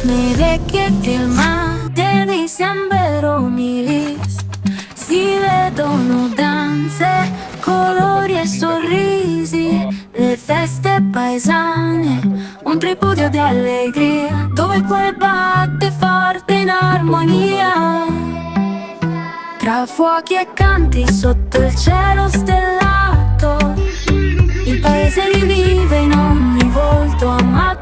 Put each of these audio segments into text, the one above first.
Nei vecchi film dei sembero umili, si vedono danze, colori e sorrisi, le feste paesane, un tripudio di allegria, dove il cuore batte forte in armonia. Tra fuochi e canti sotto il cielo stellato, il paese rivive in ogni volto amato.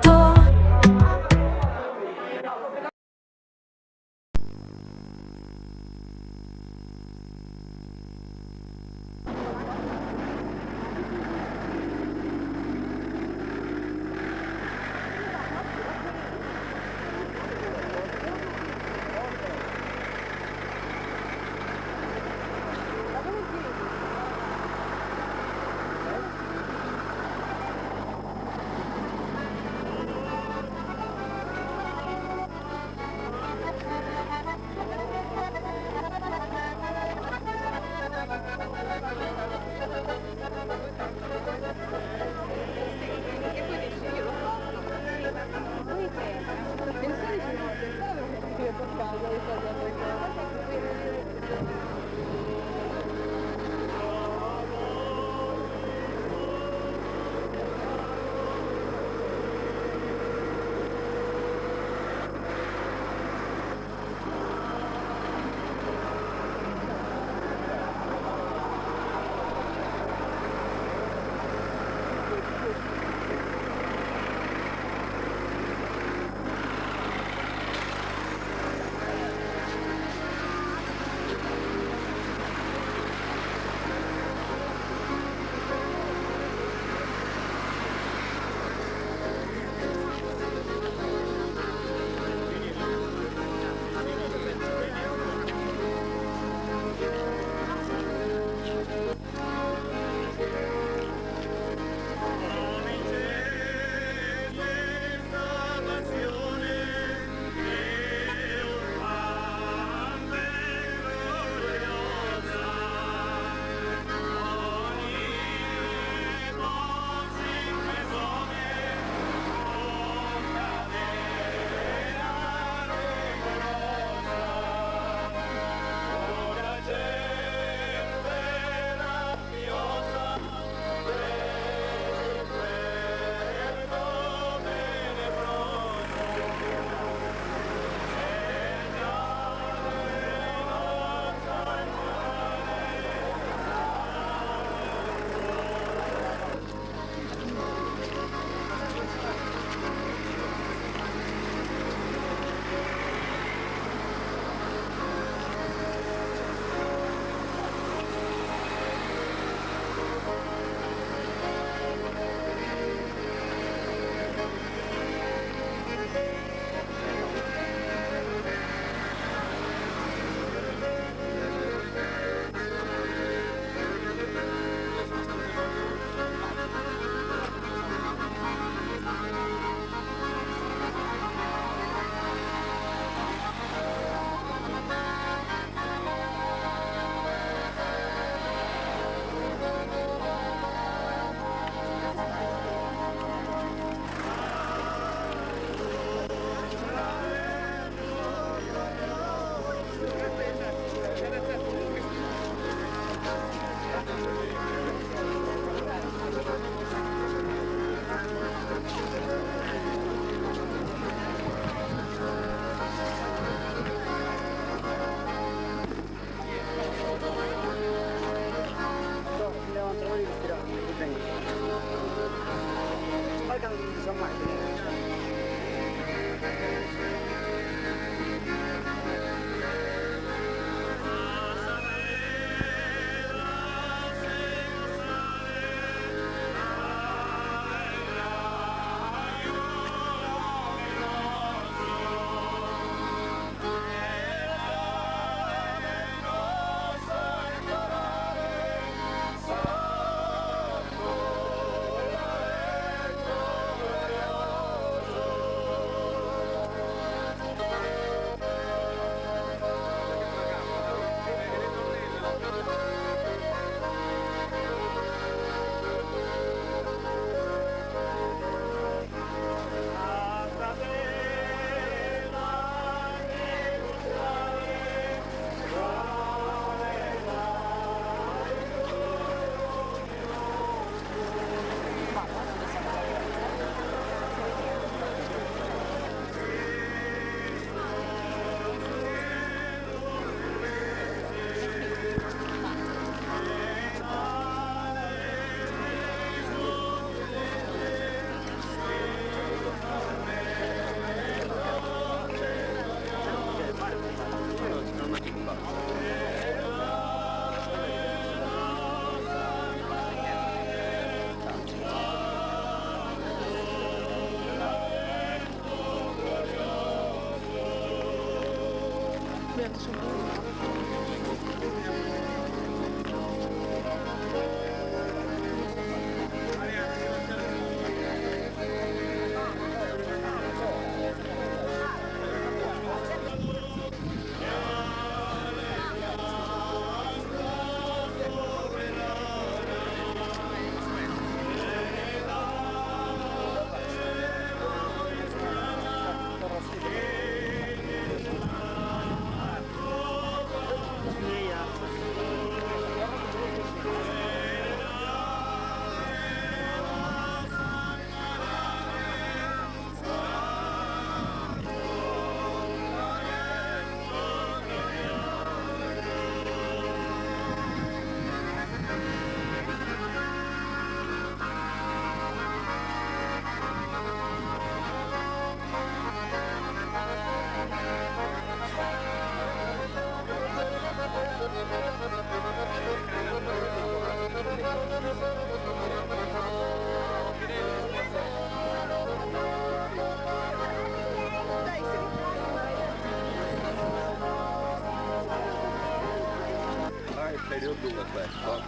Serio 2 questo,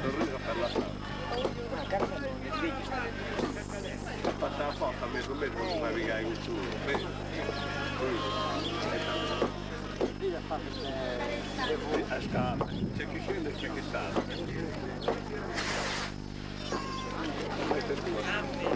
sorriso per la strada. Ho fatto la porta a mezzo metro per navigare in su. A scala, c'è chi scende e c'è chi sta. Questo è tuo.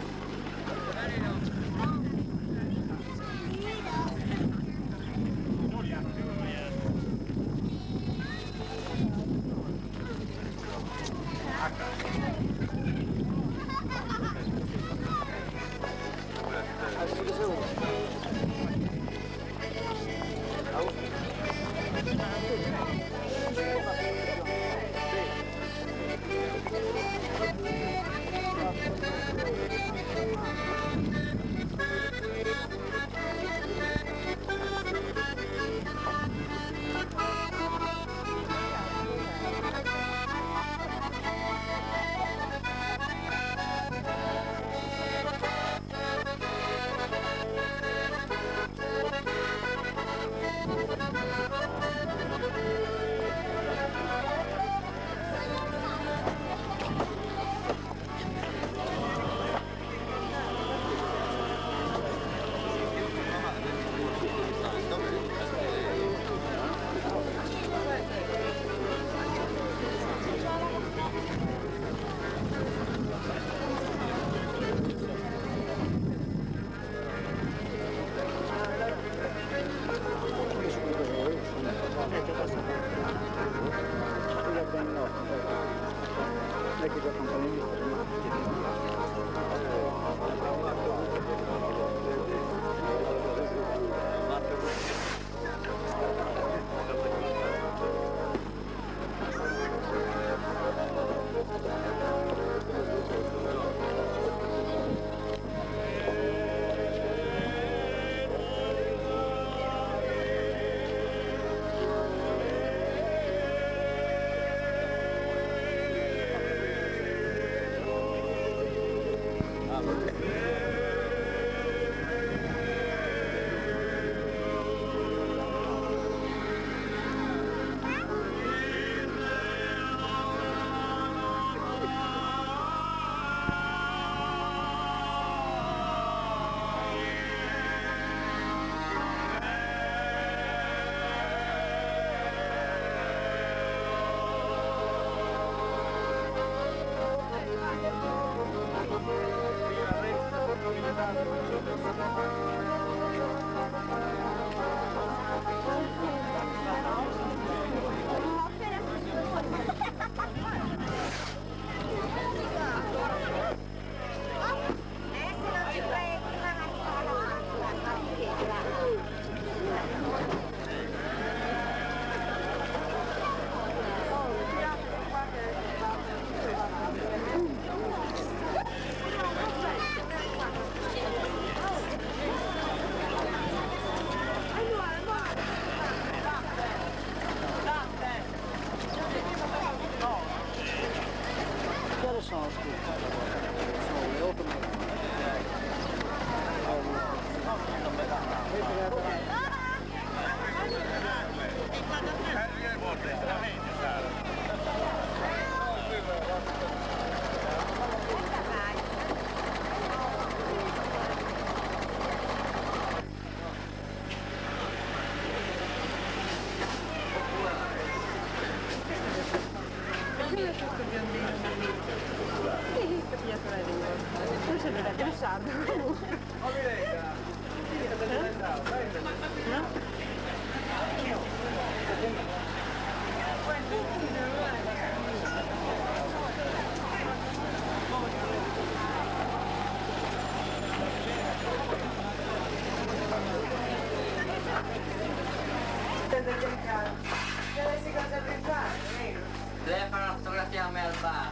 Deve fare una fotografia a me al bar.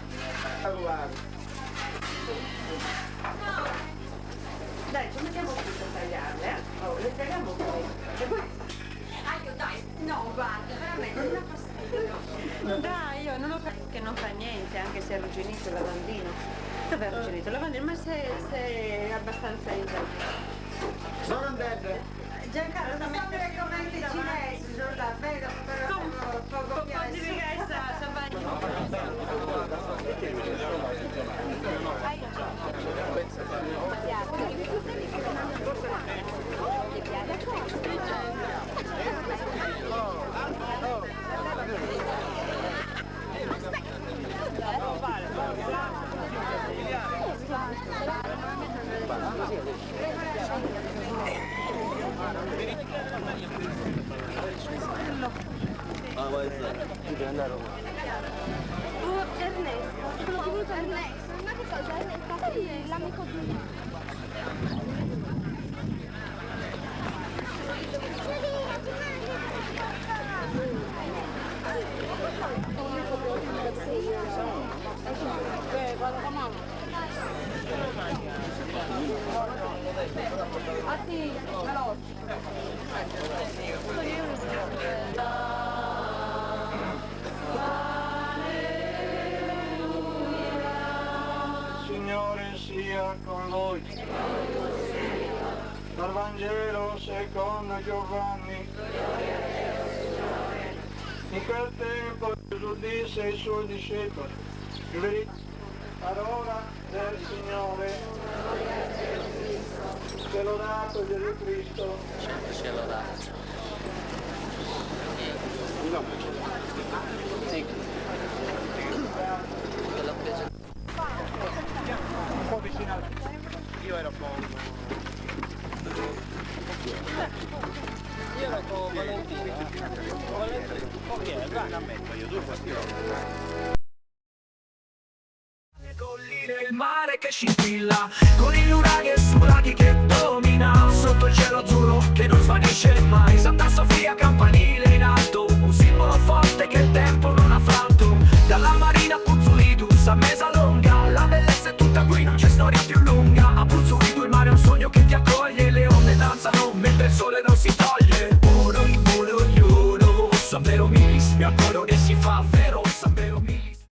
Dai, ci mettiamo qui per tagliarle, eh? Oh, le tagliamo qui. E poi... Dai, no, guarda, veramente, non è fastidio. Dai, io non lo fa che non fa niente, anche se è arrugginito il lavandino. Dov'è arrugginito il lavandino? Ma se è abbastanza Sono andato. Giancarlo, Non so delle commenti cinesi, Giorda, vedo, però poco piace. Ernesto, quello che voluto Ernesto, ma che cosa? Ernesto, sì, l'amico di... Vado con mamma. Ah sì, veloce. Signore sia con voi. Dal Vangelo secondo Giovanni. In quel tempo Gesù disse ai suoi discepoli: in verità, parola del Signore, sia lodato Gesù Cristo. Sia lodato. Un po' vicino al... Io ero con Valentina. Ok, vai. Ammetto io, due colline e il mare che scintilla, con il nuraghe su laghi che domina, sotto il cielo azzurro che non svanisce mai. Santa Sofia campanile in alto, un simbolo forte che il tempo non ha franto. Dalla marina a Puzzolidus a Mesalonga, la bellezza è tutta qui, non c'è storia più lunga. A Puzzolidus il mare è un sogno che ti accoglie, le onde danzano mentre il sole non si toglie. Oro in volo ognuno, San Vero mi accorgo che si fa vero, San Vero mi